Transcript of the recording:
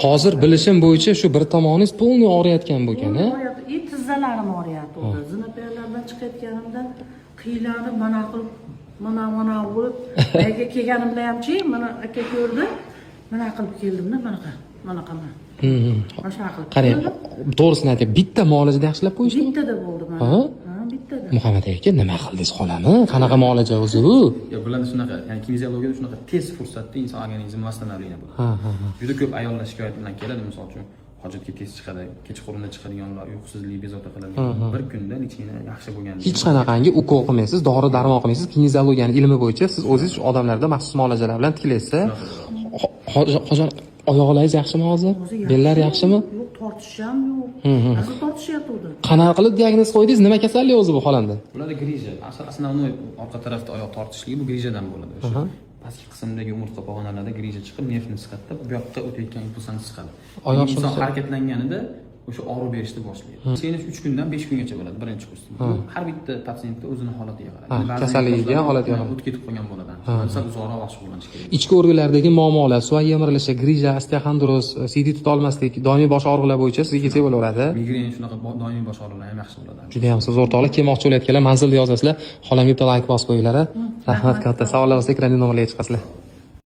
Hozir bilishim bo'yicha shu bir tomoningiz polniy og'riyotgan bu ekan-a? Tizzalarim og'riyapti. Zinapoyalardan chiqayotganimda qiylanib mana qilib mana bo'lib, aka kelganimda hamchi, mana aka ko'rdi. Mana qilib keldimda manaqa. Mana qilib. Qarang, to'g'risini aytib, bitta muolajada yaxshilab qo'yishdimi? Bittada bo'ldi mana. Ha, bittada. Muhammad aka, nima qildingiz xolami? Qanaqa muolaja o'zi u? Yo, bularda shunaqa, ya'ni kineziologiyada shunaqa tez fursatda inson organizmi vasстановление bo'ladi. Ha. Juda ko'p ayollar shikoyat bilan keladi, misol uchun hojatga tez chiqadi, kechqurunda chiqadiganlar, uyqusizlik, bezovta qiladigan. Bir kunda nechina yaxshi bo'lgan. Hech qanaqangi ukol qilmaysiz, dori darmon qilmaysiz. Kineziologiyaning ilmi bo'yicha siz o'zingiz odamlarda maxsus muolajalar bilan tiklaysiz. Hozir oyoqlaringiz yaxshimi hozir? Bellar yaxshimi? Yo'q, tortisham yo'q. Hozir tortishyapti. Qanaqa qilib diagnoz qo'ydingiz? Nima kasallik o'zi bu xolamda? Bularda grija, основной orqa tarafda oyoq tortishligi bu grijadan bo'ladi. O'sha pastki qismdagi umurtqa pog'onalarida grija chiqib, nervni siqadi, bu yoqqa o'tayotgan impulsdan chiqadi. Oyoq inson harakatlanganida o'sha og'riq berishni boshlaydi. Senish 3 kundan 5 kungacha bo'ladi birinchi kurs. Har bitta patsientda o'zini holatiga qarab. Kasalligiga, holatiga qarab o'tib ketib qolgan bo'ladi. Sal uzoqroq vaqt shug'ullanish kerak. Ichki organlardagi muammolar, suyak yemirilishi, grija, osteoxondroz, CD tuta olmaslik, doimiy bosh og'riqlar bo'yicha sizga kelsa bo'laveradi. Migren shunaqa doimiy bosh og'riqlar ham yaxshi bo'ladi. Juda ham siz o'rtoqlar kelmoqchi bo'layotganlar manzilni yozasizlar, xolamga bitta like bosib qo'yinglar. Rahmat katta. Savollar bo'lsa ekranga nomerga chiqasizlar.